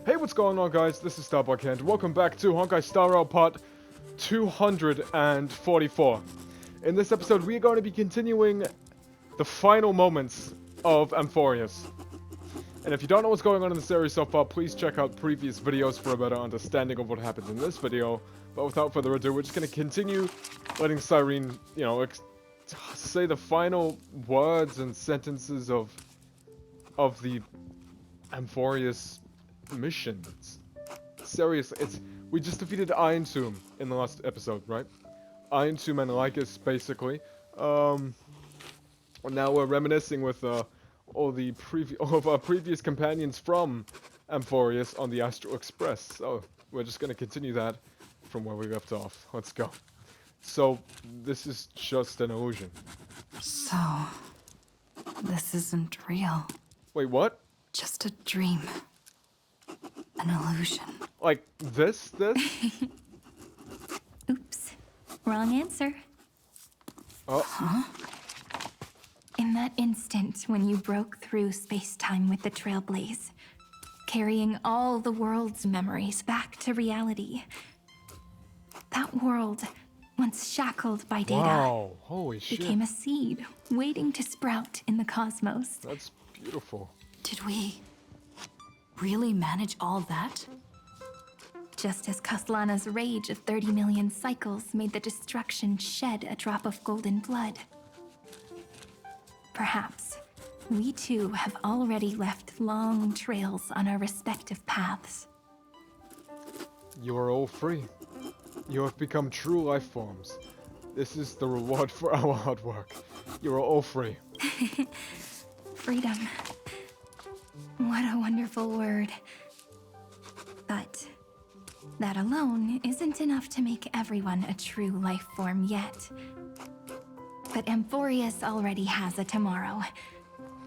Hey, what's going on, guys? This is Starbuck and welcome back to Honkai Star Rail Part 244. In this episode, we are going to be continuing the final moments of Amphoreus. And if you don't know what's going on in the series so far, please check out previous videos for a better understanding of what happens in this video. But without further ado, we're just going to continue letting Cyrene, say the final words and sentences of the Amphoreus mission. Seriously, we just defeated Iron Tomb in the last episode, right? Iron Tomb and Lycus, basically. Now we're reminiscing with all of our previous companions from Amphoreus on the Astral Express. So we're just gonna continue that from where we left off. Let's go. So this is just an illusion. So this isn't real. Wait, what? Just a dream. An illusion. Like this? Oops. Wrong answer. Oh. Huh? In that instant when you broke through space-time with the Trailblaze, carrying all the world's memories back to reality, that world, once shackled by data, Wow, holy shit. became a seed waiting to sprout in the cosmos. That's beautiful. Did we really manage all that? Just as Kaslana's rage of 30 million cycles made the destruction shed a drop of golden blood. Perhaps we too have already left long trails on our respective paths. You are all free. You have become true life forms. This is the reward for our hard work. You are all free. Freedom. What a wonderful word. But that alone isn't enough to make everyone a true life form yet. But Amphoreus already has a tomorrow.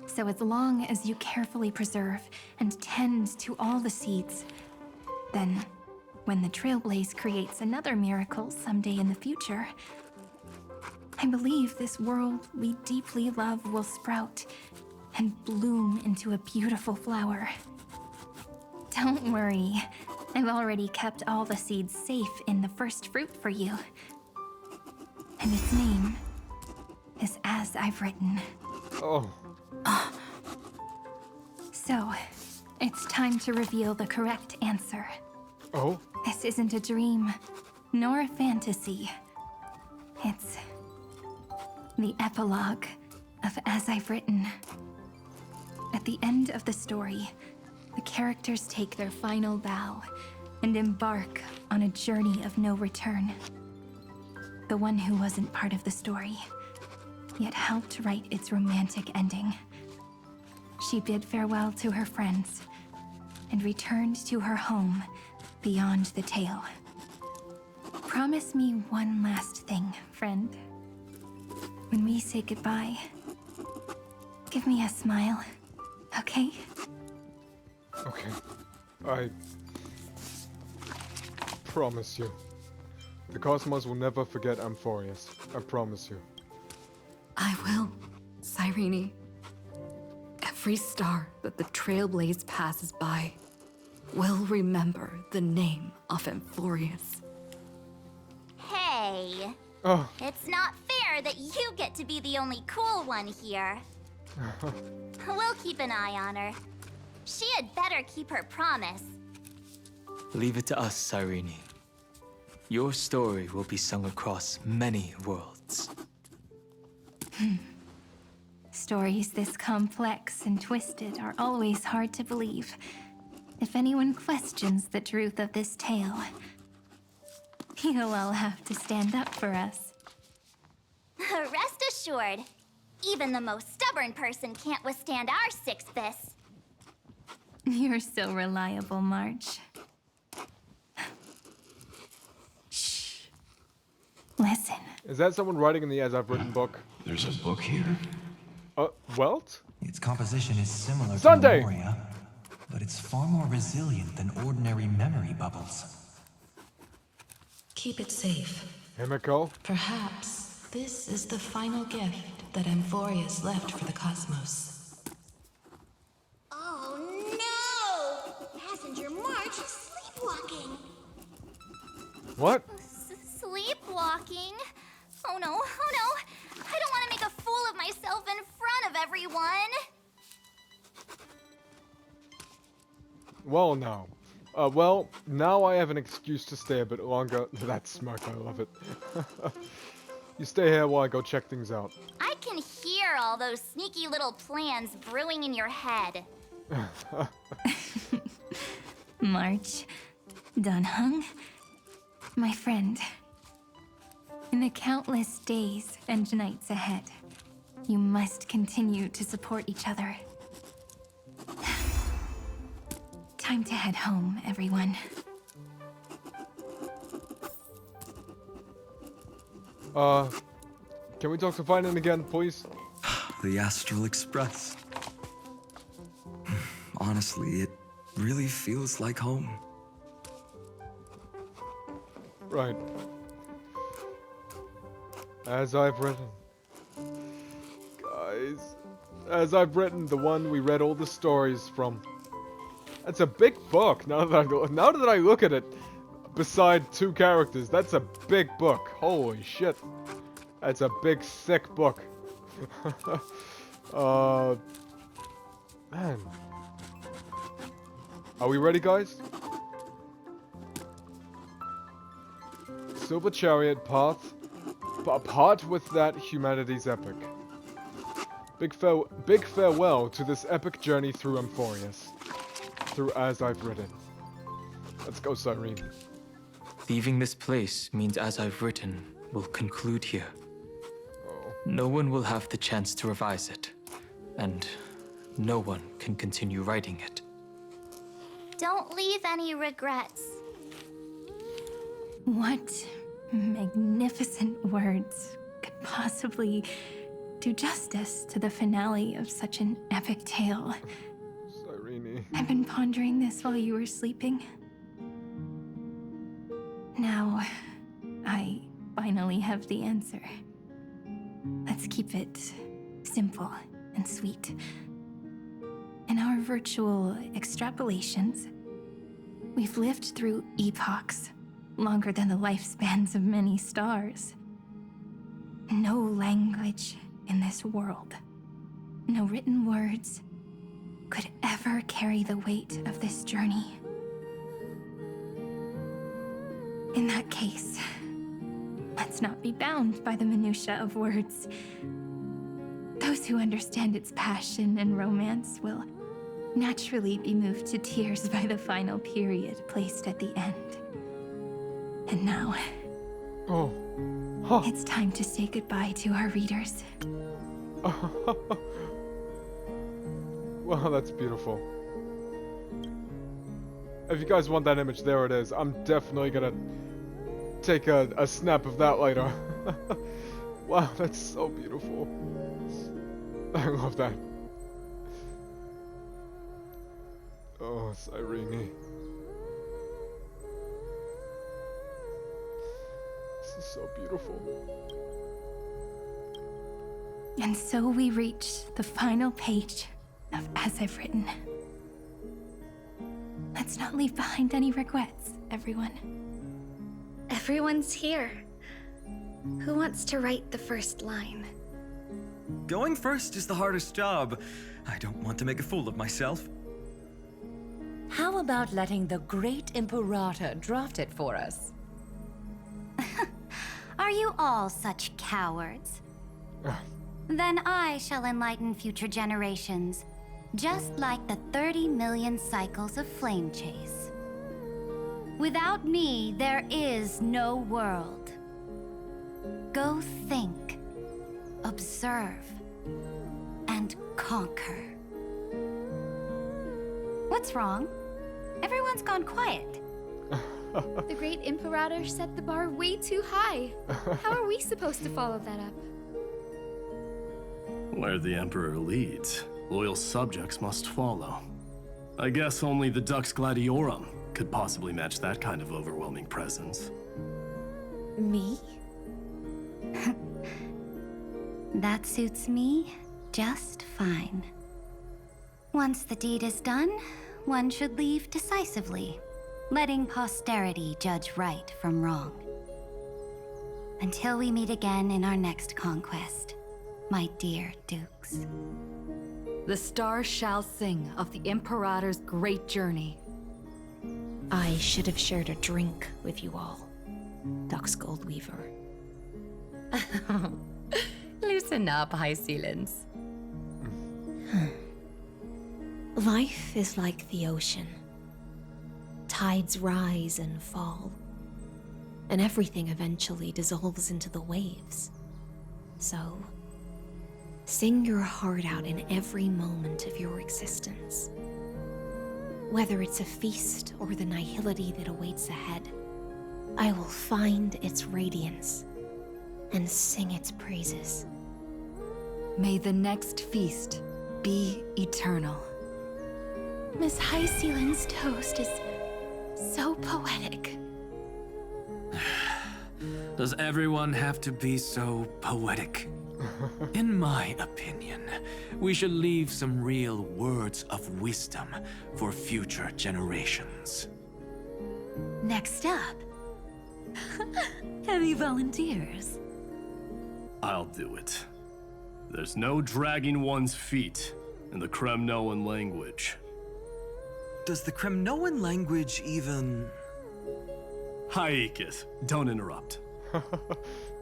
So as long as you carefully preserve and tend to all the seeds, then when the Trailblaze creates another miracle someday in the future, I believe this world we deeply love will sprout and bloom into a beautiful flower. Don't worry, I've already kept all the seeds safe in the first fruit for you. And its name is As I've Written. Oh. So, it's time to reveal the correct answer. Oh? This isn't a dream, nor a fantasy. It's the epilogue of As I've Written. At the end of the story, the characters take their final bow and embark on a journey of no return. The one who wasn't part of the story, yet helped write its romantic ending. She bid farewell to her friends and returned to her home beyond the tale. Promise me one last thing, friend. When we say goodbye, give me a smile, okay? Okay. I promise you. The cosmos will never forget Amphoreus. I promise you. I will, Cyrene. Every star that the Trailblaze passes by will remember the name of Amphoreus. Hey, Oh. it's not fair that you get to be the only cool one here. We'll keep an eye on her. She had better keep her promise. Leave it to us, Cyrene. Your story will be sung across many worlds. Stories this complex and twisted are always hard to believe. If anyone questions the truth of this tale, you'll all have to stand up for us. Rest assured, even the most stubborn person can't withstand our six fists. You're so reliable, March. Shh. Listen. Is that someone writing in the As I've Written book? There's a book here. Welt? Its composition is similar Sunday! to Memoria, but it's far more resilient than ordinary memory bubbles. Keep it safe. Himiko? Perhaps this is the final gift that Amphoreus left for the cosmos. Oh, What? Sleepwalking? Oh no, oh no! I don't want to make a fool of myself in front of everyone! Well, now. Well, now I have an excuse to stay a bit longer. That's smart, I love it. You stay here while I go check things out. I can hear all those sneaky little plans brewing in your head. March, Dunhung, my friend. In the countless days and nights ahead, you must continue to support each other. Time to head home, everyone. Can we talk to Finan again, please? The Astral Express. Honestly, it really feels like home. Right. As I've written. Guys. As I've written, the one we read all the stories from. That's a big book, now that I look at it. Beside 2 characters, that's a big book. Holy shit. That's a big, thick book. Man. Are we ready, guys? Silver Chariot part with that humanity's epic. Big farewell to this epic journey through Amphoreus. Through As I've Written. Let's go, Cyrene. Leaving this place means As I've Written will conclude here. Oh. No one will have the chance to revise it, and no one can continue writing it. Don't leave any regrets. What magnificent words could possibly do justice to the finale of such an epic tale? Cyrene. I've been pondering this while you were sleeping. Now, I finally have the answer. Let's keep it simple and sweet. In our virtual extrapolations, we've lived through epochs longer than the lifespans of many stars. No language in this world, no written words, could ever carry the weight of this journey. In that case, let's not be bound by the minutiae of words. Those who understand its passion and romance will naturally be moved to tears by the final period placed at the end. And now, Oh. Huh. it's time to say goodbye to our readers. Wow, that's beautiful. If you guys want that image, there it is. I'm definitely gonna take a snap of that later. Wow, that's so beautiful. I love that. Oh, Cyrene. This is so beautiful. And so we reach the final page of As I've Written. Let's not leave behind any regrets, everyone. Everyone's here. Who wants to write the first line? Going first is the hardest job. I don't want to make a fool of myself. How about letting the great Imperator draft it for us? Are you all such cowards? Then I shall enlighten future generations, just like the 30 million cycles of flame chase. Without me, there is no world. Go think, observe, and conquer. What's wrong? Everyone's gone quiet. The great Imperator set the bar way too high. How are we supposed to follow that up? Where the Emperor leads, loyal subjects must follow. I guess only the Dux Gladiorum could possibly match that kind of overwhelming presence. Me? That suits me just fine. Once the deed is done, one should leave decisively. letting posterity judge right from wrong. Until we meet again in our next conquest, my dear dukes. The stars shall sing of the Imperator's great journey. I should have shared a drink with you all, Dux Goldweaver. Loosen up, High Ceilings. Life is like the ocean. Tides rise and fall, and everything eventually dissolves into the waves. So, sing your heart out in every moment of your existence. Whether it's a feast or the nihility that awaits ahead, I will find its radiance and sing its praises. May the next feast be eternal. Miss High Ceiling's toast is so poetic. Does everyone have to be so poetic? In my opinion, we should leave some real words of wisdom for future generations. Next up, heavy volunteers. I'll do it. There's no dragging one's feet in the Kremnoan language. Does the Kremnoan language even... Haikith, don't interrupt.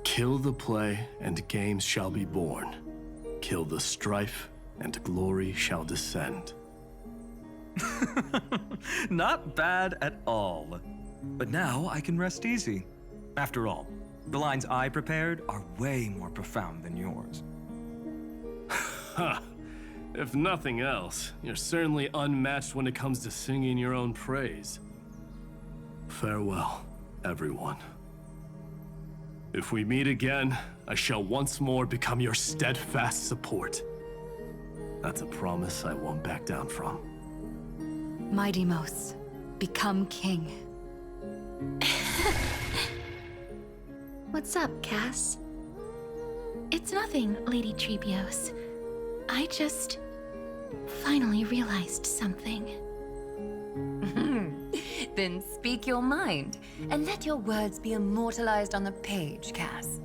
Kill the play, and games shall be born. Kill the strife, and glory shall descend. Not bad at all. But now I can rest easy. After all, the lines I prepared are way more profound than yours. Ha! If nothing else, you're certainly unmatched when it comes to singing your own praise. Farewell, everyone. If we meet again, I shall once more become your steadfast support. That's a promise I won't back down from. Mighty-Mos, become king. What's up, Cass? It's nothing, Lady Trebios. I just finally realized something. Then speak your mind, and let your words be immortalized on the page, Cass.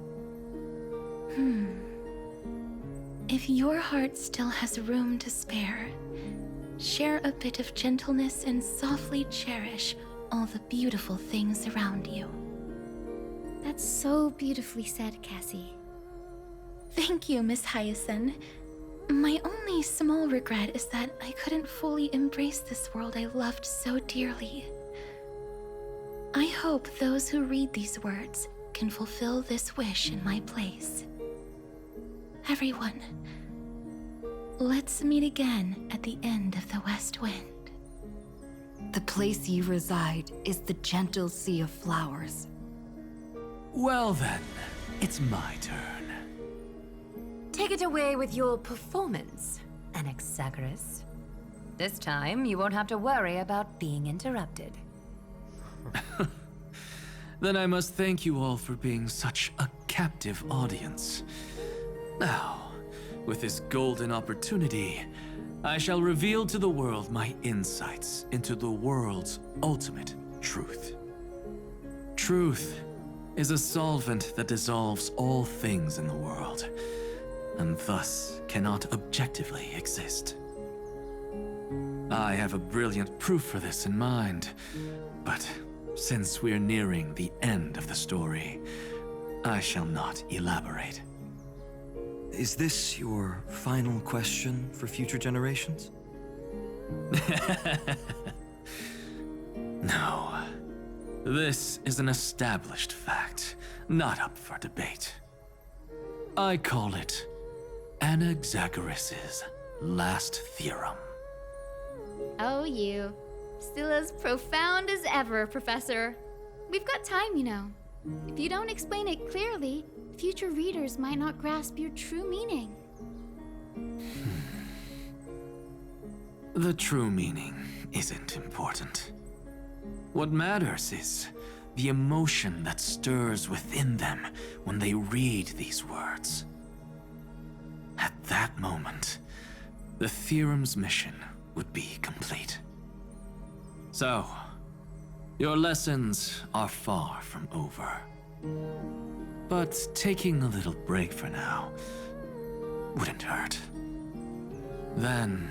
If your heart still has room to spare, share a bit of gentleness and softly cherish all the beautiful things around you. That's so beautifully said, Cassie. Thank you, Miss Hyacinth. My only small regret is that I couldn't fully embrace this world I loved so dearly. I hope those who read these words can fulfill this wish in my place. Everyone, let's meet again at the end of the West Wind. The place you reside is the gentle sea of flowers. Well then, it's my turn. Take it away with your performance, Anaxagoras. This time, you won't have to worry about being interrupted. Then I must thank you all for being such a captive audience. Now, with this golden opportunity, I shall reveal to the world my insights into the world's ultimate truth. Truth is a solvent that dissolves all things in the world, and thus cannot objectively exist. I have a brilliant proof for this in mind, but since we're nearing the end of the story, I shall not elaborate. Is this your final question for future generations? No. This is an established fact, not up for debate. I call it Anaxagoras' last theorem. Oh, you. Still as profound as ever, Professor. We've got time, you know. If you don't explain it clearly, future readers might not grasp your true meaning. The true meaning isn't important. What matters is the emotion that stirs within them when they read these words. At that moment, the theorem's mission would be complete. So, Your lessons are far from over. But taking a little break for now wouldn't hurt. Then...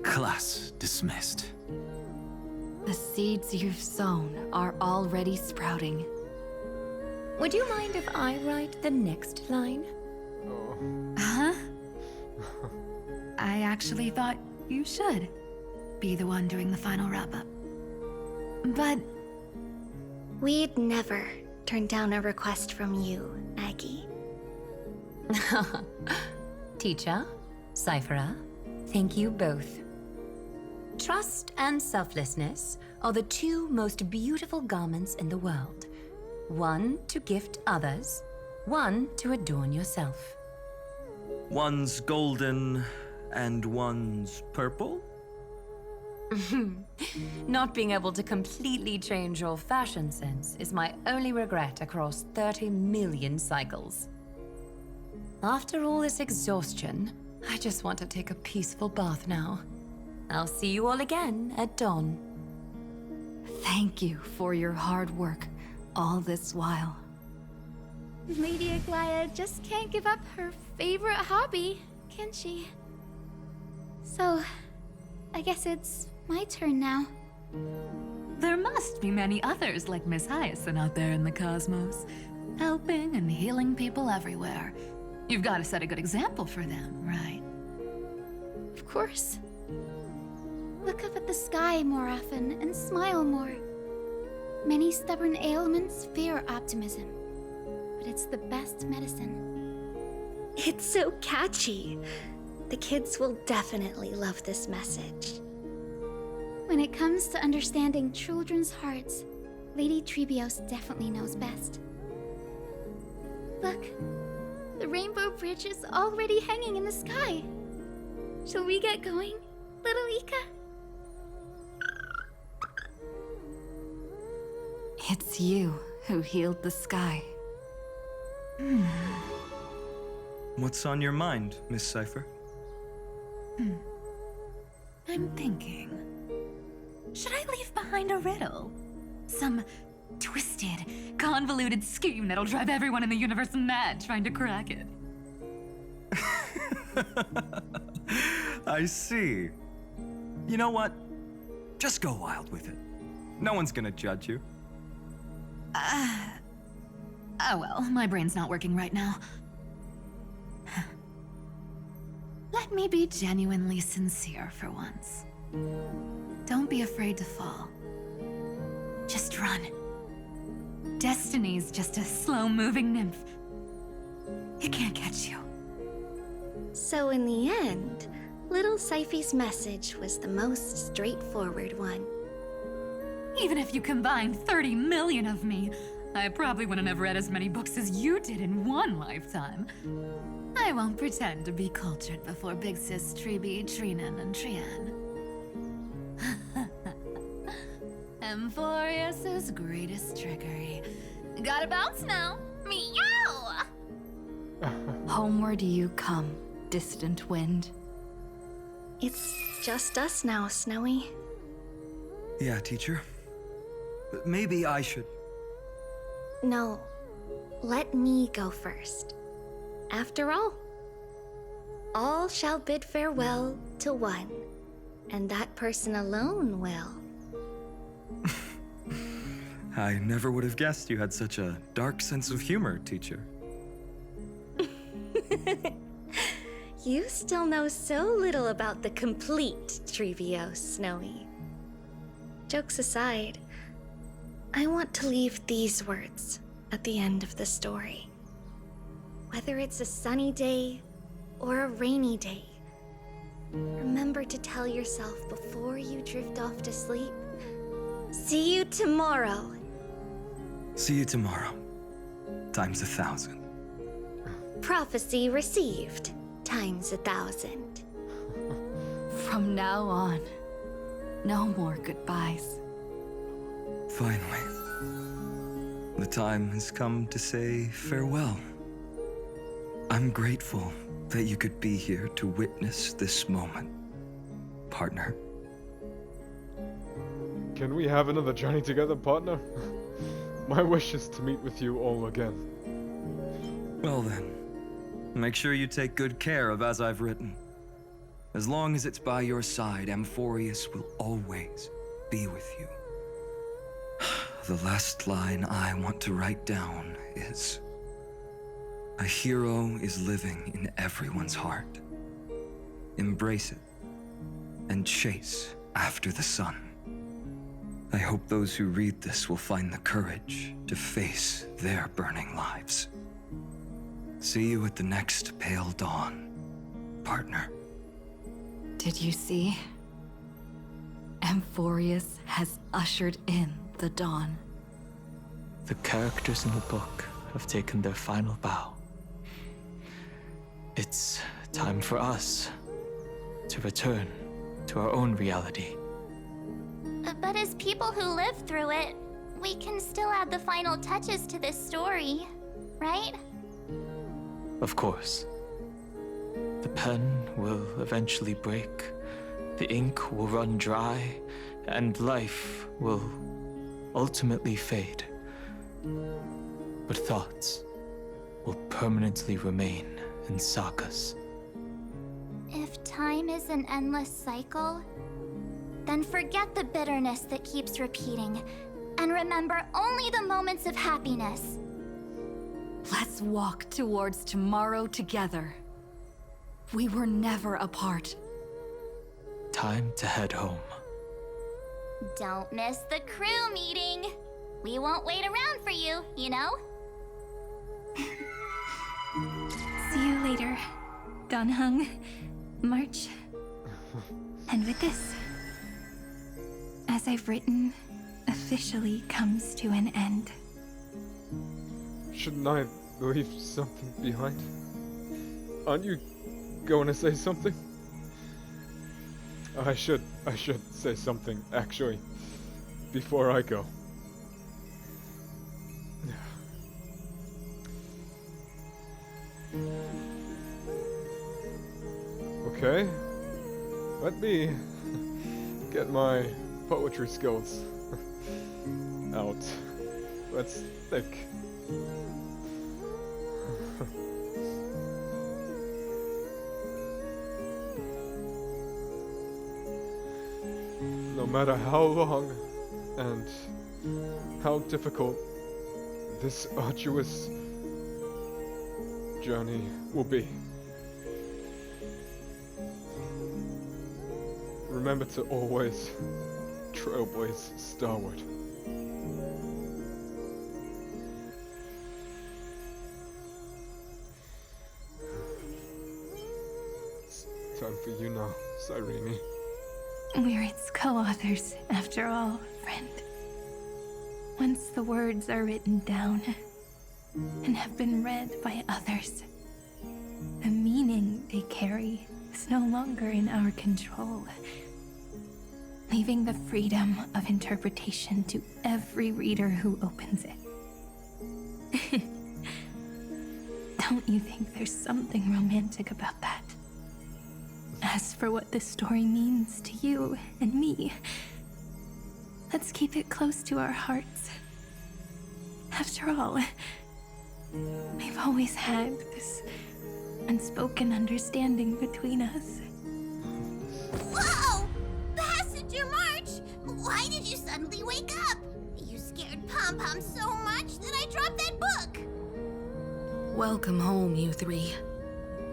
class dismissed. The seeds you've sown are already sprouting. Would you mind if I write the next line? Huh? I actually thought you should be the one doing the final wrap-up. But We'd never turn down a request from you, Aggie. Teacher, Cyphera, thank you both. Trust and selflessness are the two most beautiful garments in the world. One to gift others, one to adorn yourself. One's golden and one's purple? Not being able to completely change your fashion sense is my only regret across 30 million cycles. After all this exhaustion, I just want to take a peaceful bath now. I'll see you all again at dawn. Thank you for your hard work all this while. Lady Aglaia just can't give up her favorite hobby, can she? So, I guess it's my turn now. There must be many others like Miss Hyacinth out there in the cosmos, helping and healing people everywhere. You've got to set a good example for them, right? Of course. Look up at the sky more often and smile more. Many stubborn ailments fear optimism, but it's the best medicine. It's so catchy. The kids will definitely love this message. When it comes to understanding children's hearts, Lady Trebios definitely knows best. Look, the Rainbow Bridge is already hanging in the sky. Shall we get going, little Ika? It's you who healed the sky. What's on your mind, Miss Cypher? I'm thinking, should I leave behind a riddle? Some twisted, convoluted scheme that'll drive everyone in the universe mad trying to crack it. I see. You know what? Just go wild with it. No one's gonna judge you. Oh well, my brain's not working right now. Let me be genuinely sincere for once. Don't be afraid to fall. Just run. Destiny's just a slow-moving nymph. It can't catch you. So in the end, little Cyphy's message was the most straightforward one. Even if you combined 30 million of me, I probably wouldn't have read as many books as you did in one lifetime. I won't pretend to be cultured before Big Sis Treeby, Trinen, and Trian. Amphoreus' greatest trickery. Gotta bounce now. Meow! Homeward you come, distant wind. It's just us now, Snowy. Yeah, teacher. But maybe I should... No, let me go first. After all shall bid farewell to one, and that person alone will. I never would have guessed you had such a dark sense of humor, teacher. You still know so little about the complete Trebios, Snowy. Jokes aside, I want to leave these words at the end of the story. Whether it's a sunny day or a rainy day, remember to tell yourself before you drift off to sleep, see you tomorrow. See you tomorrow. Times 1,000. Prophecy received, times 1,000. From now on, no more goodbyes. Finally. The time has come to say farewell. I'm grateful that you could be here to witness this moment, partner. Can we have another journey together, partner? My wish is to meet with you all again. Well then, make sure you take good care of as I've written. As long as it's by your side, Amphoreus will always be with you. The last line I want to write down is, a hero is living in everyone's heart. Embrace it and chase after the sun. I hope those who read this will find the courage to face their burning lives. See you at the next pale dawn, partner. Did you see? Amphoreus has ushered in the dawn. The characters in the book have taken their final bow. It's time for us to return to our own reality. But as people who lived through it, we can still add the final touches to this story, right? Of course. The pen will eventually break, the ink will run dry, and life will ultimately fade. But thoughts will permanently remain in sagas. If time is an endless cycle, then forget the bitterness that keeps repeating, and remember only the moments of happiness. Let's walk towards tomorrow together. We were never apart. Time to head home. Don't miss the crew meeting. We won't wait around for you, you know? See you later, Donhung, March. And with this, as I've written, officially comes to an end. Shouldn't I leave something behind? Aren't you going to say something? I should say something, actually, before I go. Okay, let me get my poetry skills out. Let's think. No matter how long and how difficult this arduous journey will be, remember to always trailblaze starward. It's time for you now, Cyrene. We're its co-authors, after all, friend. Once the words are written down and have been read by others, the meaning they carry is no longer in our control, leaving the freedom of interpretation to every reader who opens it. Don't you think there's something romantic about that? As for what this story means to you and me, let's keep it close to our hearts. After all, we've always had this unspoken understanding between us. Whoa! Passenger March! Why did you suddenly wake up? You scared Pom-Pom so much that I dropped that book! Welcome home, you three.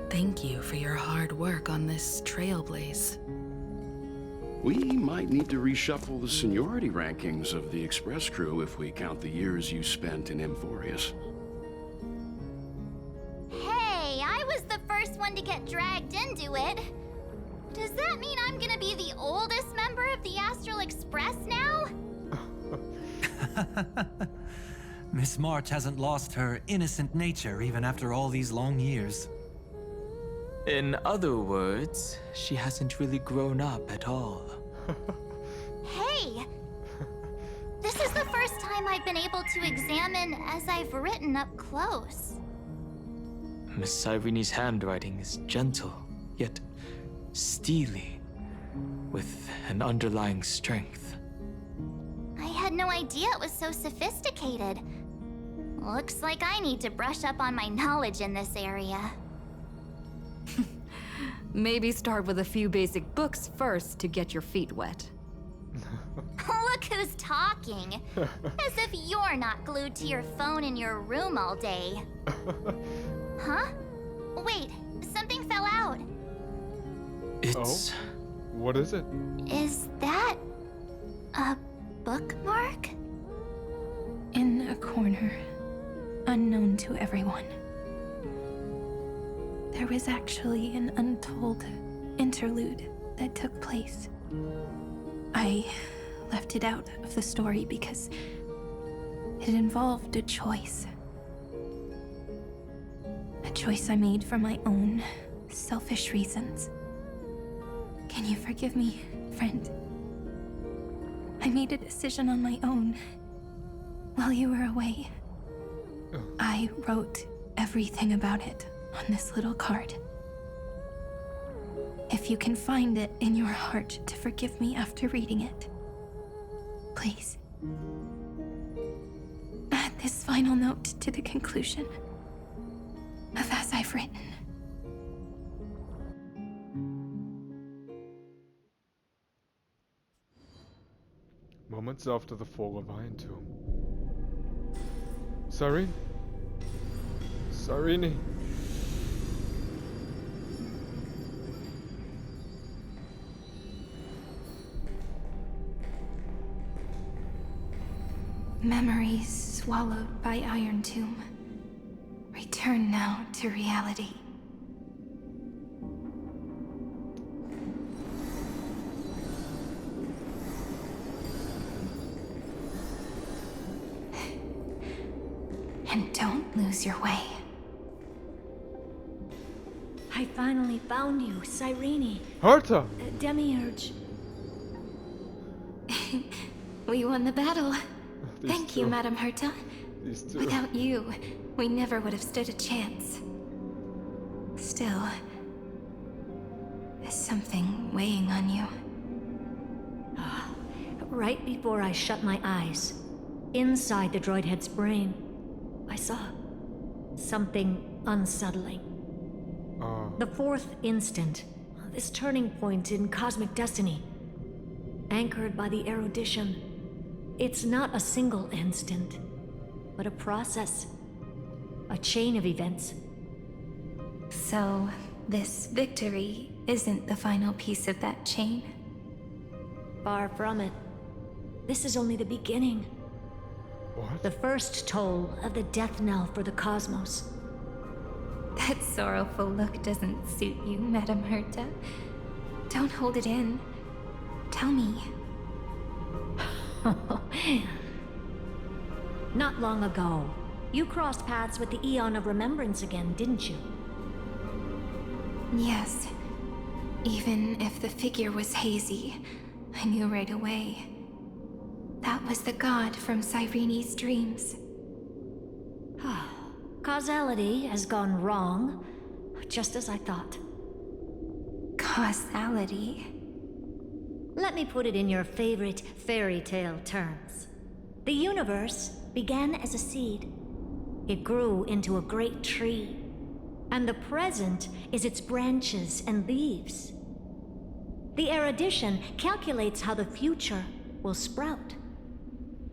Thank you for your hard work on this trailblaze. We might need to reshuffle the seniority rankings of the Express crew if we count the years you spent in Amphoreus. Hey, I was the first one to get dragged into it. Does that mean I'm gonna be the oldest member of the Astral Express now? Miss March hasn't lost her innocent nature even after all these long years. In other words, she hasn't really grown up at all. Hey! This is the first time I've been able to examine as I've written up close. Miss Cyrene's handwriting is gentle, yet steely, with an underlying strength. no idea it was so sophisticated. Looks like I need to brush up on my knowledge in this area. Maybe start with a few basic books first to get your feet wet. Look who's talking. As if you're not glued to your phone in your room all day. Huh? Wait, something fell out. It's... Oh? What is it? Is that a bookmark? In a corner, unknown to everyone. There was actually an untold interlude that took place. I left it out of the story because it involved a choice. A choice I made for my own selfish reasons. Can you forgive me, friend? I made a decision on my own while you were away. I wrote everything about it on this little card. If you can find it in your heart to forgive me after reading it, please. Add this final note to the conclusion of As I've Written. Moments after the fall of Iron Tomb. Cyrene? Cyrene? Memories swallowed by Iron Tomb. Return now to reality. And don't lose your way. I finally found you, Cyrene. Herta! Demiurge. We won the battle. Thank you, two. Madam Herta. These two. Without you, we never would have stood a chance. Still, there's something weighing on you. Right before I shut my eyes, inside the droid head's brain, I saw something unsettling. The fourth instant, this turning point in cosmic destiny, anchored by the erudition. It's not a single instant, but a process, a chain of events. So, this victory isn't the final piece of that chain? Far from it. This is only the beginning. What? The first toll of the death knell for the cosmos. That sorrowful look doesn't suit you, Madam Herta. Don't hold it in. Tell me. Not long ago, you crossed paths with the Eon of Remembrance again, didn't you? Yes. Even if the figure was hazy, I knew right away. That was the god from Cyrene's dreams. Causality has gone wrong, just as I thought. Causality? Let me put it in your favorite fairy tale terms. The universe began as a seed. It grew into a great tree. And the present is its branches and leaves. The erudition calculates how the future will sprout.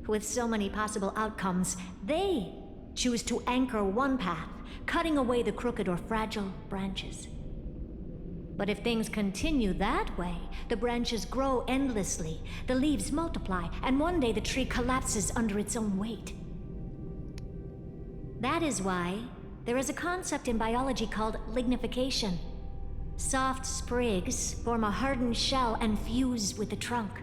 With so many possible outcomes, they choose to anchor one path, cutting away the crooked or fragile branches. But if things continue that way, the branches grow endlessly, the leaves multiply, and one day the tree collapses under its own weight. That is why there is a concept in biology called lignification. Soft sprigs form a hardened shell and fuse with the trunk.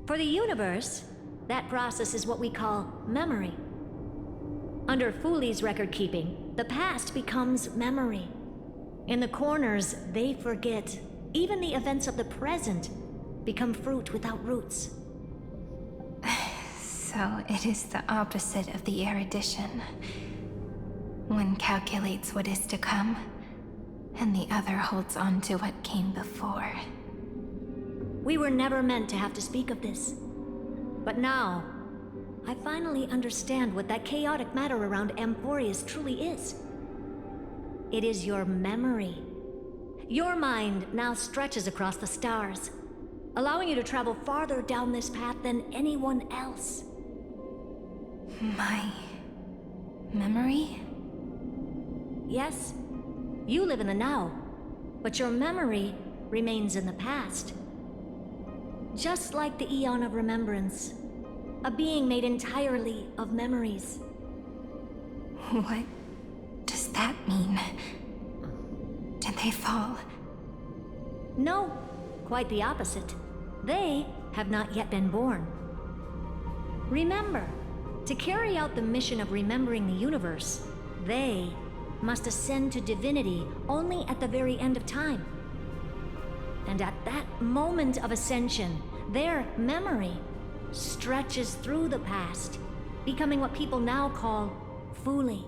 For the universe, that process is what we call memory. Under Fooley's record-keeping, the past becomes memory. In the corners, they forget. Even the events of the present become fruit without roots. So it is the opposite of the erudition. One calculates what is to come, and the other holds on to what came before. We were never meant to have to speak of this. But now, I finally understand what that chaotic matter around Amphoreus truly is. It is your memory. Your mind now stretches across the stars, allowing you to travel farther down this path than anyone else. My memory? Yes, you live in the now, but your memory remains in the past. Just like the Eon of Remembrance, a being made entirely of memories. What does that mean? Did they fall? No, quite the opposite. They have not yet been born. Remember, to carry out the mission of remembering the universe, they must ascend to divinity only at the very end of time. And at that moment of ascension, their memory stretches through the past, becoming what people now call Fuli.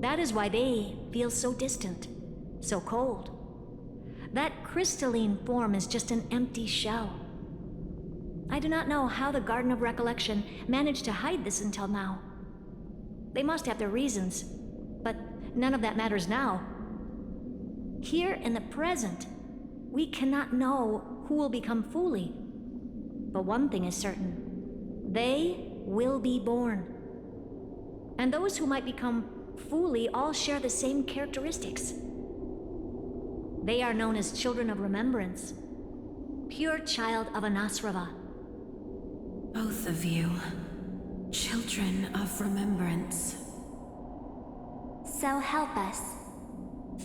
That is why they feel so distant, so cold. That crystalline form is just an empty shell. I do not know how the Garden of Recollection managed to hide this until now. They must have their reasons, but none of that matters now. Here in the present, we cannot know who will become Fuli. But one thing is certain. They will be born. And those who might become Fuli all share the same characteristics. They are known as Children of Remembrance. Pure child of Anasrava. Both of you. Children of Remembrance. So help us.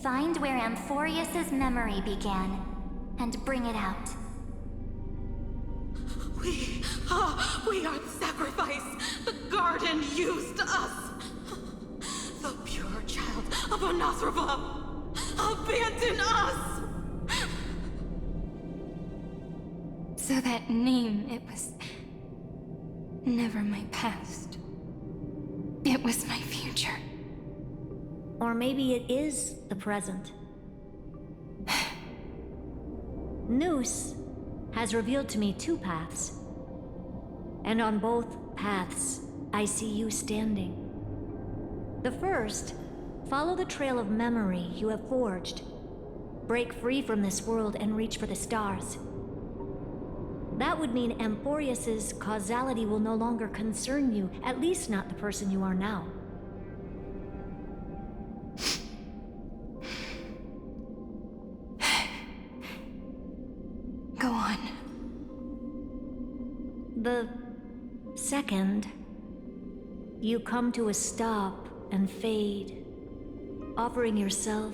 Find where Amphoreus's memory began, and bring it out. We are the sacrifice. The garden used us. The pure child of Anasrava. Abandon us! So that name, it was never my past. It was my future. Or maybe it is the present. Noose has revealed to me two paths. And on both paths, I see you standing. The first, follow the trail of memory you have forged. Break free from this world and reach for the stars. That would mean Amphoreus's causality will no longer concern you, at least not the person you are now. Go on. The second, you come to a stop and fade, offering yourself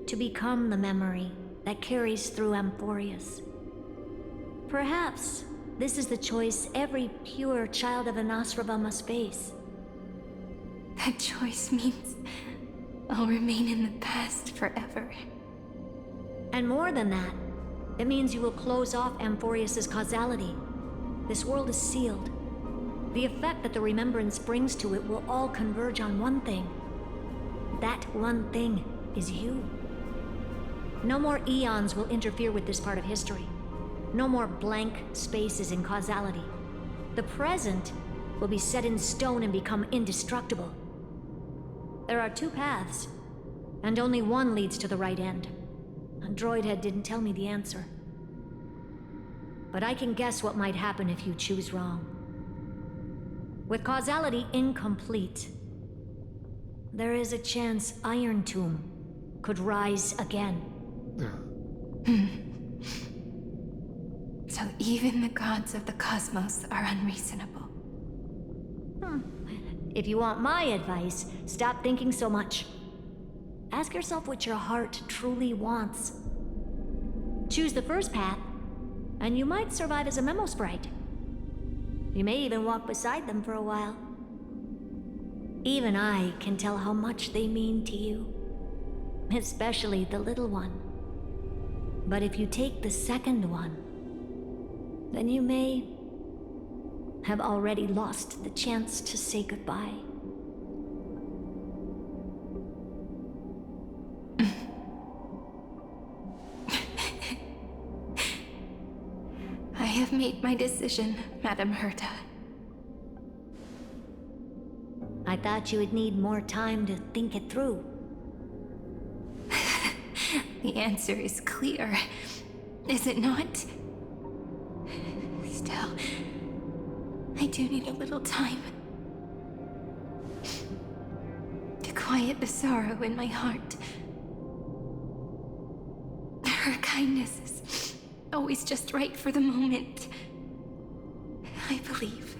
to become the memory that carries through Amphoreus. Perhaps this is the choice every pure child of Anasrava must face. That choice means I'll remain in the past forever. And more than that, it means you will close off Amphoreus's causality. This world is sealed. The effect that the remembrance brings to it will all converge on one thing. That one thing is you. No more eons will interfere with this part of history. No more blank spaces in causality. The present will be set in stone and become indestructible. There are two paths, and only one leads to the right end. Droidhead didn't tell me the answer. But I can guess what might happen if you choose wrong. With causality incomplete, there is a chance Iron Tomb could rise again. So even the gods of the cosmos are unreasonable. If you want my advice, stop thinking so much. Ask yourself what your heart truly wants. Choose the first path, and you might survive as a memo sprite. You may even walk beside them for a while. Even I can tell how much they mean to you, especially the little one. But if you take the second one, then you may have already lost the chance to say goodbye. have made my decision, Madam Herta. I thought you would need more time to think it through. The answer is clear, is it not? Still, I do need a little time to quiet the sorrow in my heart. Her kindness is always just right for the moment. I believe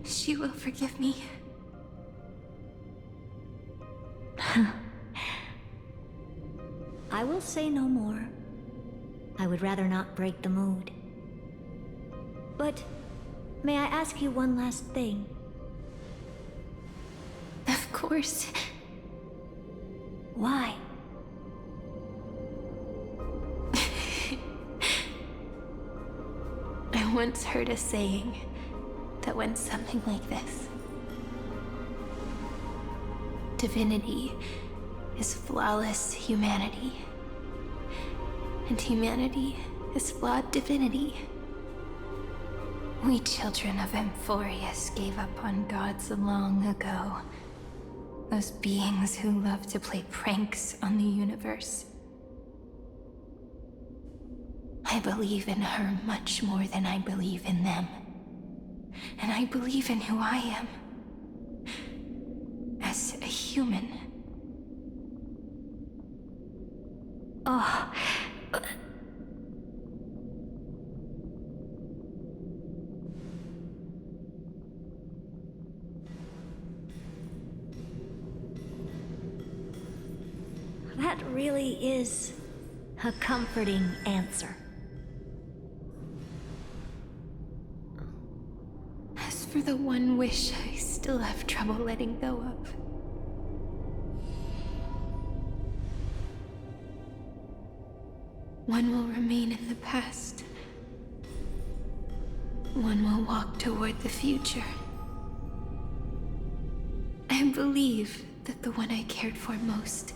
she will forgive me. I will say no more. I would rather not break the mood. But may I ask you one last thing? Of course. Why? I once heard a saying that went something like this. Divinity is flawless humanity, and humanity is flawed divinity. We children of Amphoreus gave up on gods long ago. Those beings who love to play pranks on the universe. I believe in her much more than I believe in them. And I believe in who I am. As a human. Oh. That really is a comforting answer. As for the one wish I still have trouble letting go of. One will remain in the past. One will walk toward the future. I believe that the one I cared for most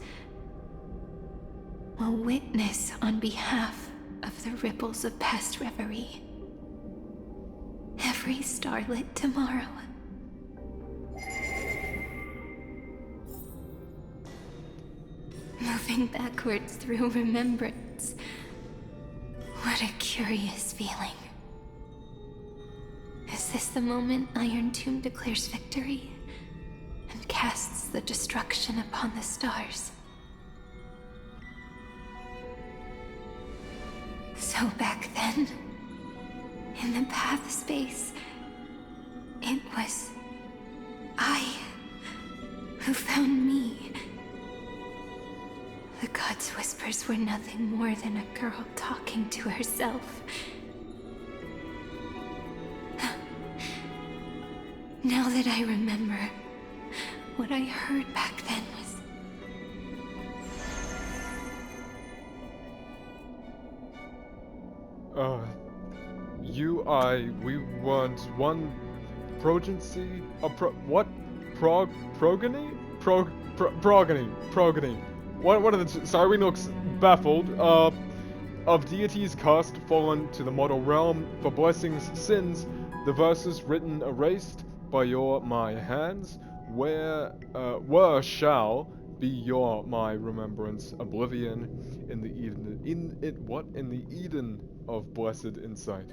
will witness on behalf of the ripples of past reverie. Every starlit tomorrow. Moving backwards through remembrance. What a curious feeling. Is this the moment Iron Tomb declares victory and casts the destruction upon the stars? So back then, in the path space, it was I who found me. The gods' whispers were nothing more than a girl talking to herself. Now that I remember, what I heard back then was... we want one progeny? Progeny? Progeny. What are the Cyrene looks baffled. Of deities cast, fallen to the mortal realm, for blessings, sins, the verses written erased by my hands, where shall be my remembrance, oblivion in the Eden, in the Eden of blessed insight.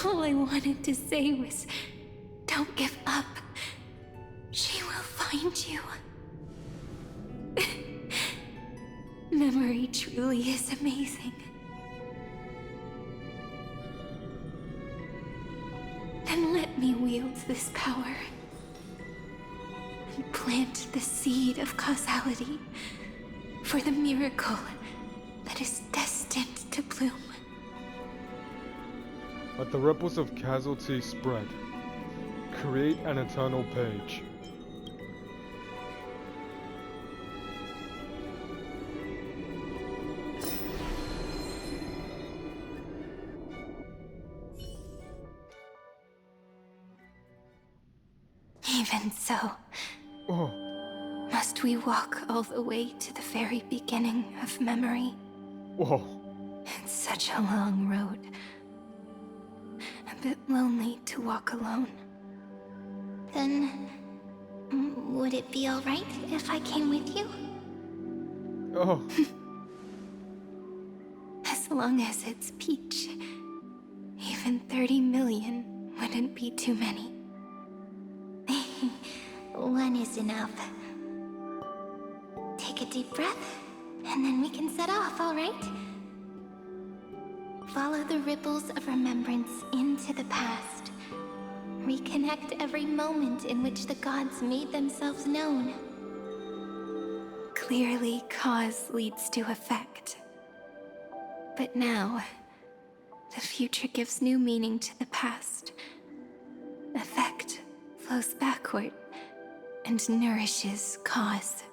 All I wanted to say was, don't give up. She will find you. Memory truly is amazing. Then let me wield this power and plant the seed of causality for the miracle that is destined to bloom. Let the ripples of casualty spread. Create an eternal page. Even so, must Must we walk all the way to the very beginning of memory? Whoa. It's such a long road. A bit lonely to walk alone. Then, would it be alright if I came with you? Oh. As long as it's Peach. Even 30 million wouldn't be too many. One is enough. Take a deep breath, and then we can set off, alright? Follow the ripples of remembrance into the past. Reconnect every moment in which the gods made themselves known. Clearly, cause leads to effect. But now, the future gives new meaning to the past. Effect flows backward and nourishes cause.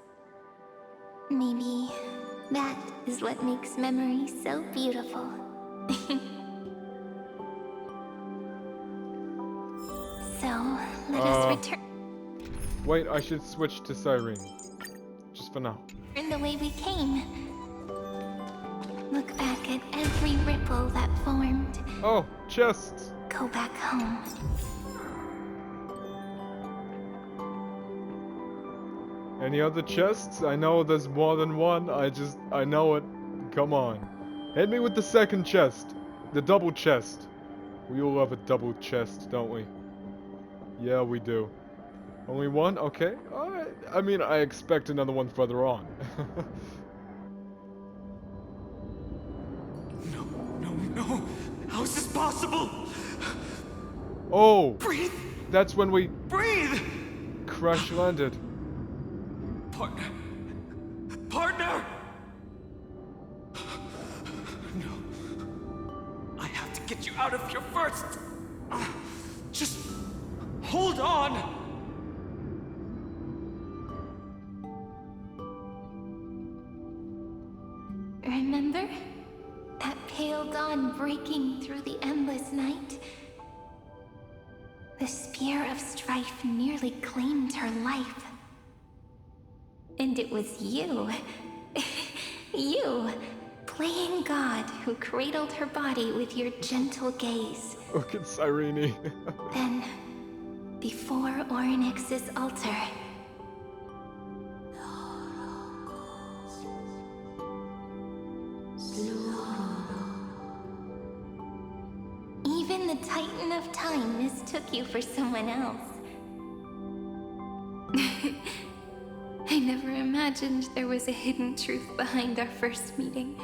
Maybe that is what makes memory so beautiful. So, let us return Wait, I should switch to Cyrene. Just for now. the way we came. Look back at every ripple that formed. Oh, chests! Go back home. Any other chests? I know there's more than one. I know it. Come on. Hit me with the second chest. The double chest. We all love a double chest, don't we? Yeah, we do. Only one? Okay. Alright. I mean, I expect another one further on. No. How is this possible? Oh! Breathe! That's when we... Breathe! Crash landed. Partner! No. I have to get you out of here first. Just hold on. Remember? That pale dawn breaking through the endless night? The spear of strife nearly claimed her life. And it was you. You, playing God, who cradled her body with your gentle gaze. Look at Cyrene. Then, before Orynyx's altar, even the Titan of Time mistook you for someone else. I never imagined there was a hidden truth behind our first meeting.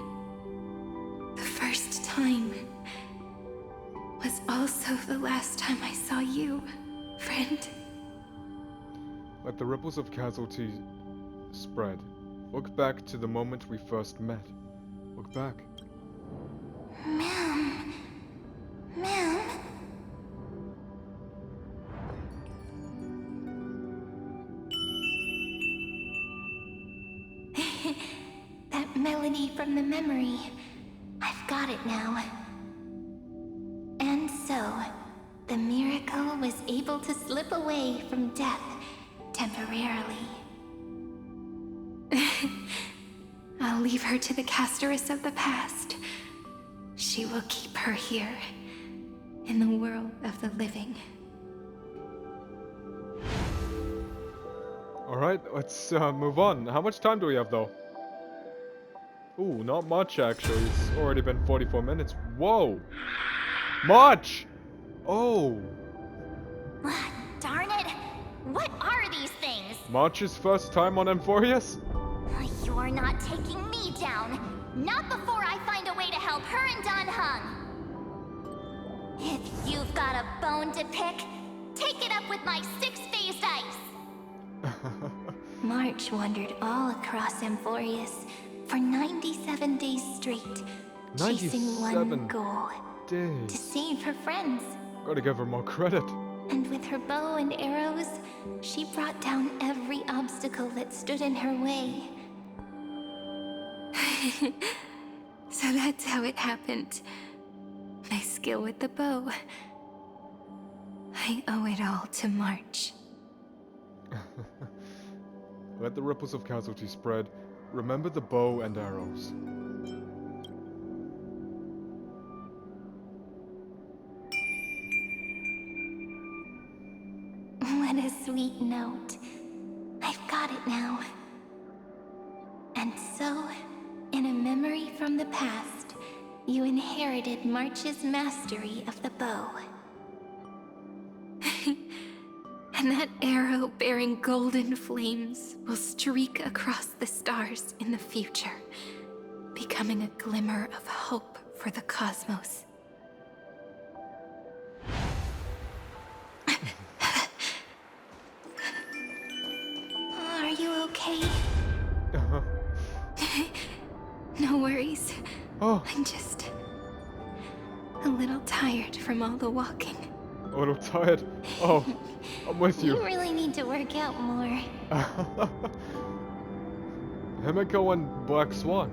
The first time was also the last time I saw you, friend. Let the ripples of casualty spread. Look back to the moment we first met. Look back. Ma'am. That melody from the memory. I've got it now. And so, the miracle was able to slip away from death temporarily. I'll leave her to the Casteress of the past. She will keep her here, in the world of the living. Alright, let's move on. How much time do we have, though? Ooh, not much, actually. It's already been 44 minutes. Whoa! Much! Oh! Darn it! What are these things? March's first time on Amphoreus? You're not taking me down. Not before I find a way to help her and Don Hung. If you've got a bone to pick, take it up with my six-phased ice. March wandered all across Amphoreus for 97 days straight, chasing one goal. Days. To save her friends. Gotta give her more credit. And with her bow and arrows, she brought down every obstacle that stood in her way. So that's how it happened. My skill with the bow. I owe it all to March. Let the ripples of casualty spread. Remember the bow and arrows. What a sweet note. I've got it now. And so, in a memory from the past, you inherited March's mastery of the bow. And that arrow bearing golden flames will streak across the stars in the future, becoming a glimmer of hope for the cosmos. Are you okay? Uh-huh. No worries. Oh. I'm just a little tired from all the walking. A little tired? Oh, I'm with you. You really need to work out more. Himiko and Black Swan.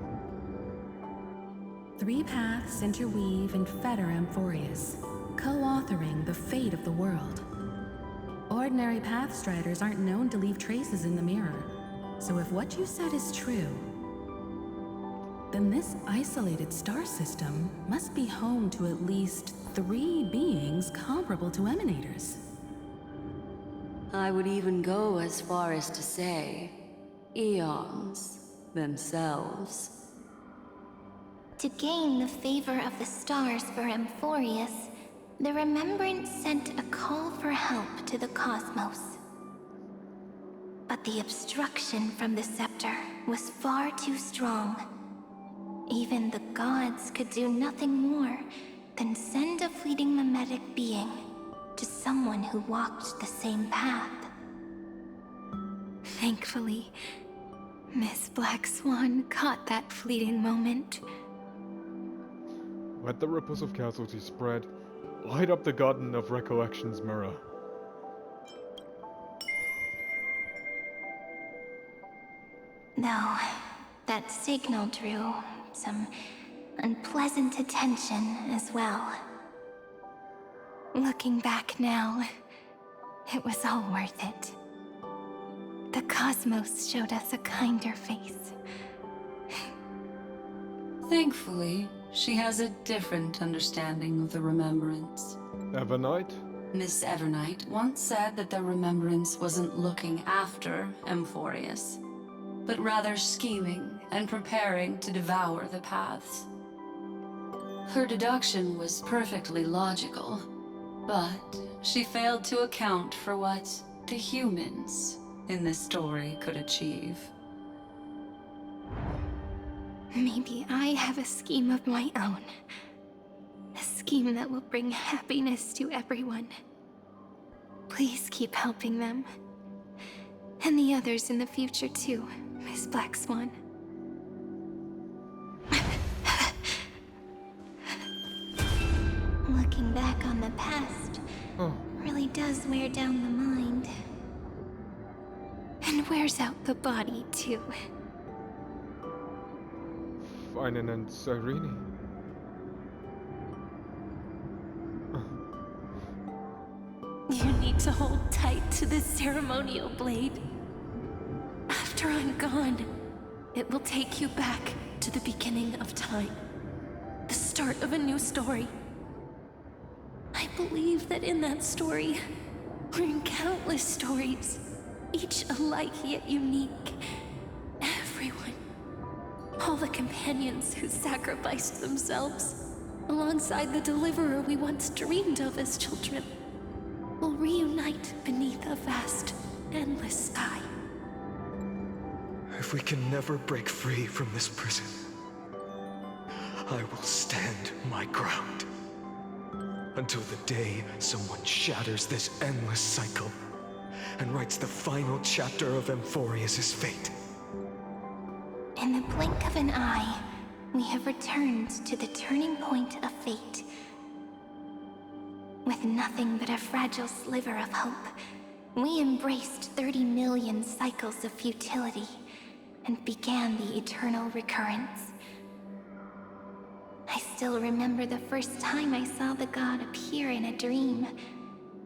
3 paths interweave and fetter Amphoreus, co-authoring the fate of the world. Ordinary pathstriders aren't known to leave traces in the mirror, so if what you said is true, then this isolated star system must be home to at least 3 beings comparable to emanators. I would even go as far as to say, eons themselves. To gain the favor of the stars for Amphoreus, the Remembrance sent a call for help to the cosmos. But the obstruction from the scepter was far too strong. Even the gods could do nothing more than send a fleeting mimetic being to someone who walked the same path. Thankfully, Miss Black Swan caught that fleeting moment. Let the ripples of casualty spread. Light up the garden of recollection's mirror. Though, that signal drew some unpleasant attention as well. Looking back now, it was all worth it. The cosmos showed us a kinder face. Thankfully, she has a different understanding of the Remembrance. Evernight? Miss Evernight once said that the Remembrance wasn't looking after Amphoreus, but rather scheming and preparing to devour the paths. Her deduction was perfectly logical, but she failed to account for what the humans in this story could achieve. Maybe I have a scheme of my own. A scheme that will bring happiness to everyone. Please keep helping them. And the others in the future too, Miss Black Swan. Looking back on the past really does wear down the mind. And wears out the body too. Cyrene and Cyrene. You need to hold tight to this ceremonial blade. After I'm gone, it will take you back to the beginning of time. The start of a new story. I believe that in that story, or in countless stories, each alike yet unique, everyone, all the companions who sacrificed themselves, alongside the deliverer we once dreamed of as children, will reunite beneath a vast, endless sky. If we can never break free from this prison, I will stand my ground. Until the day someone shatters this endless cycle and writes the final chapter of Amphoreus' fate. In the blink of an eye, we have returned to the turning point of fate. With nothing but a fragile sliver of hope, we embraced 30 million cycles of futility and began the eternal recurrence. I still remember the first time I saw the god appear in a dream,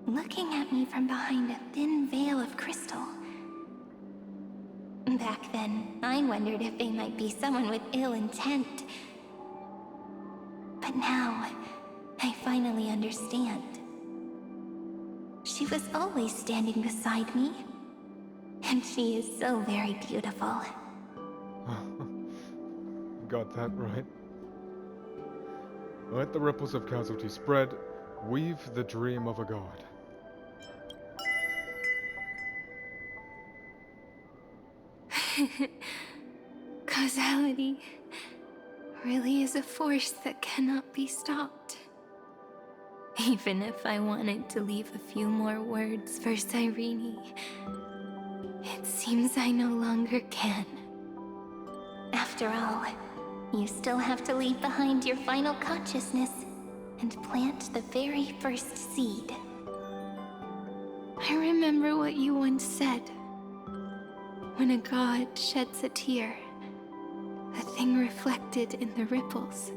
looking at me from behind a thin veil of crystal. Back then, I wondered if they might be someone with ill intent. But now, I finally understand. She was always standing beside me. And she is so very beautiful. Got that right. Let the ripples of casualty spread. Weave the dream of a god. Causality really is a force that cannot be stopped. Even if I wanted to leave a few more words for Cyrene, it seems I no longer can. After all, you still have to leave behind your final consciousness and plant the very first seed. I remember what you once said. When a god sheds a tear, the thing reflected in the ripples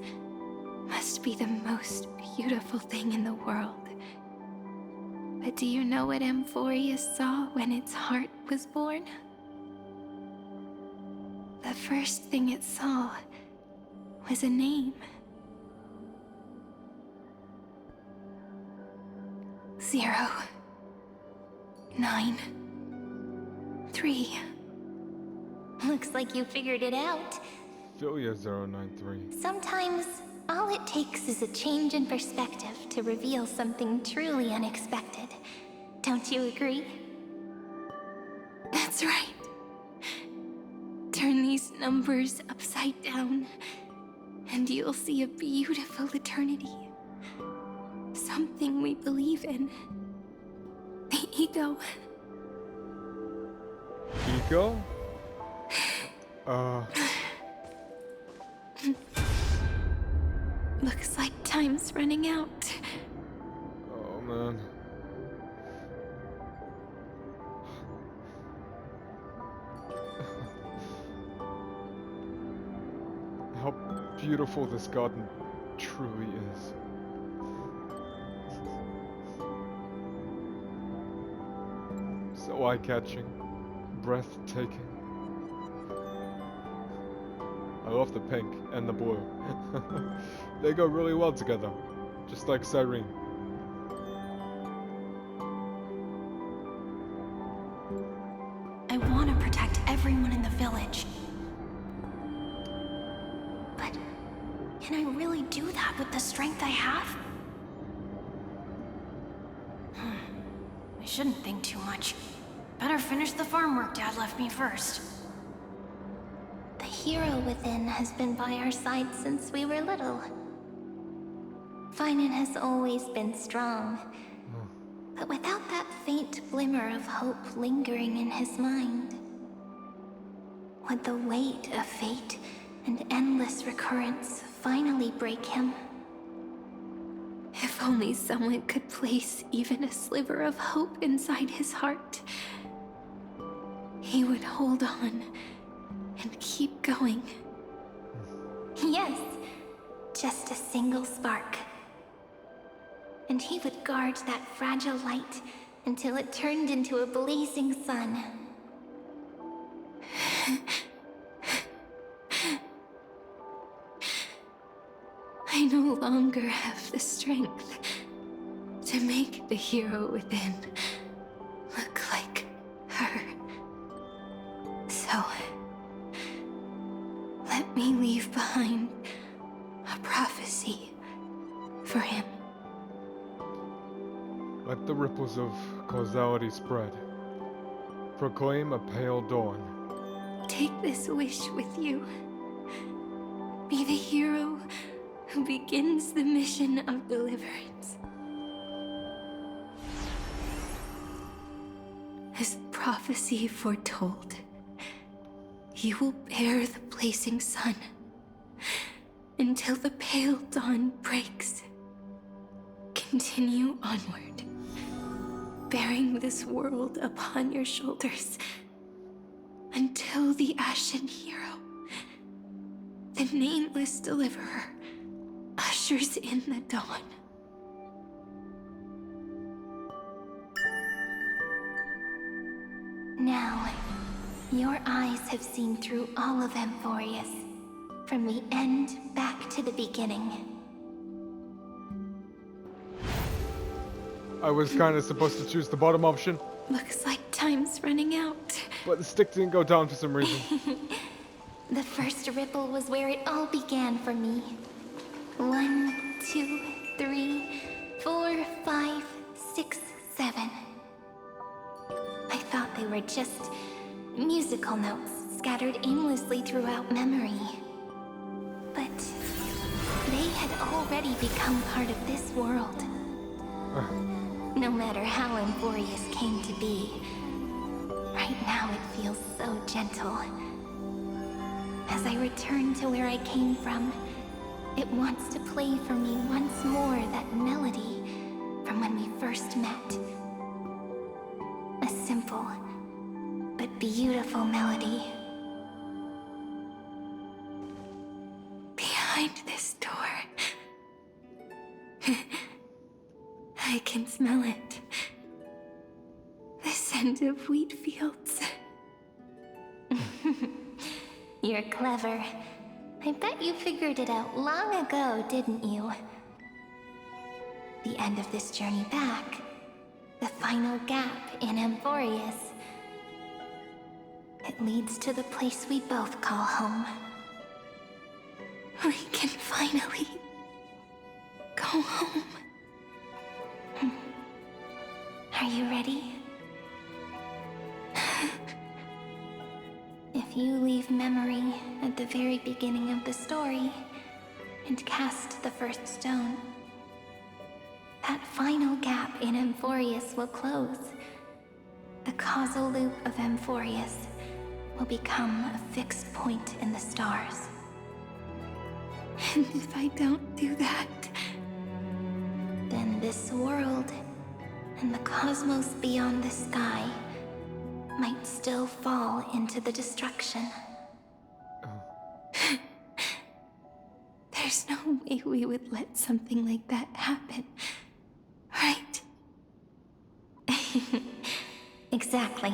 must be the most beautiful thing in the world. But do you know what Amphoreus saw when its heart was born? The first thing it saw was a name. 0, 9, 3. Looks like you figured it out. Philia 093. Sometimes, all it takes is a change in perspective to reveal something truly unexpected. Don't you agree? That's right. Turn these numbers upside down, and you'll see a beautiful eternity. Something we believe in. The ego. Ego? Looks like time's running out. Oh man. How beautiful this garden truly is. So eye-catching, breathtaking. I love the pink and the blue. They go really well together, just like Cyrene. I want to protect everyone in the village. But can I really do that with the strength I have? I shouldn't think too much. Better finish the farm work Dad left me first. The hero within has been by our side since we were little. Finan has always been strong, but without that faint glimmer of hope lingering in his mind, would the weight of fate and endless recurrence finally break him? If only someone could place even a sliver of hope inside his heart, he would hold on and keep going. Yes, just a single spark. And he would guard that fragile light until it turned into a blazing sun. I no longer have the strength to make the hero within look like her. So, let me leave behind a prophecy for him. Let the ripples of causality spread. Proclaim a pale dawn. Take this wish with you. Be the hero who begins the mission of deliverance. As prophecy foretold, you will bear the blazing sun until the pale dawn breaks. Continue onward, bearing this world upon your shoulders until the Ashen Hero, the nameless deliverer, ushers in the dawn. Now, Your eyes have seen through all of Amphoreus, from the end back to the beginning. I was kind of supposed to choose the bottom option, Looks like time's running out. but the stick didn't go down for some reason. The first ripple was where it all began for me. 1, 2, 3, 4, 5, 6, 7. I thought they were just musical notes scattered aimlessly throughout memory. But they had already become part of this world. No matter how Amphoreus came to be, right now it feels so gentle. As I return to where I came from, it wants to play for me once more that melody from when we first met. A simple but beautiful melody. Behind this door, I can smell it. The scent of wheat fields. You're clever. I bet you figured it out long ago, didn't you? The end of this journey back, the final gap in Amphoreus. It leads to the place we both call home. We can finally go home. Are you ready? If you leave memory at the very beginning of the story and cast the first stone, that final gap in Amphoreus will close. The causal loop of Amphoreus will become a fixed point in the stars. And if I don't do that, then this world and the cosmos beyond the sky might still fall into the destruction. There's no way we would let something like that happen, right? Exactly.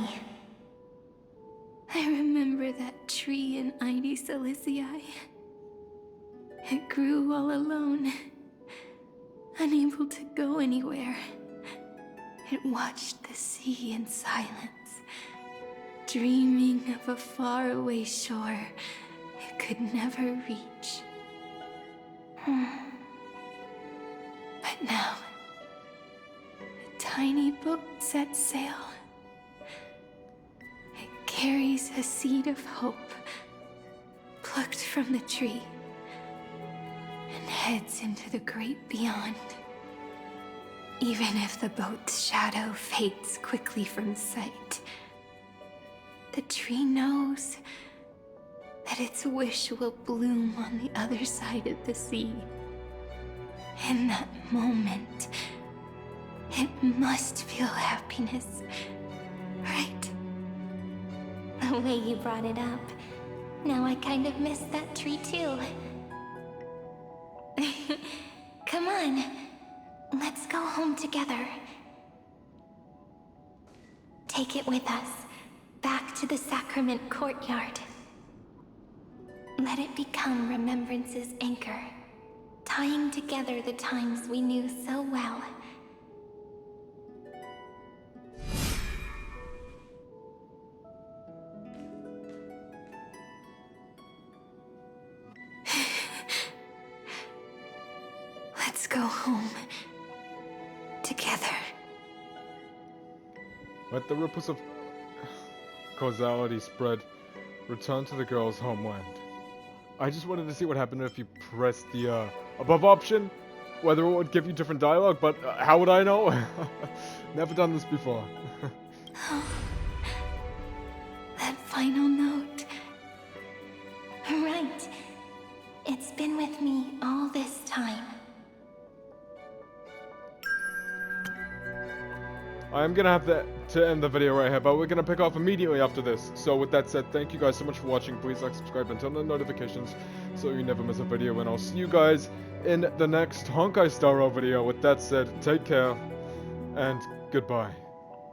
I remember that tree in Ide Silicii. It grew all alone, unable to go anywhere. It watched the sea in silence, dreaming of a faraway shore it could never reach. But now, a tiny boat sets sail. It carries a seed of hope, plucked from the tree, and heads into the great beyond. Even if the boat's shadow fades quickly from sight, the tree knows that its wish will bloom on the other side of the sea. In that moment, it must feel happiness, right? The way you brought it up, now I kind of miss that tree too. Come on. Let's go home together. Take it with us, back to the sacrament courtyard. Let it become Remembrance's anchor, tying together the times we knew so well. Let's go home. Together. Let the ripples of causality spread. Return to the girl's homeland. I just wanted to see what happened if you pressed the above option. Whether it would give you different dialogue, but how would I know? Never done this before. That final note. Right. It's been with me all this time. I'm gonna have to end the video right here, but we're gonna pick off immediately after this. So with that said, thank you guys so much for watching. Please like, subscribe, and turn on the notifications so you never miss a video. And I'll see you guys in the next Honkai Star Rail video. With that said, take care and goodbye.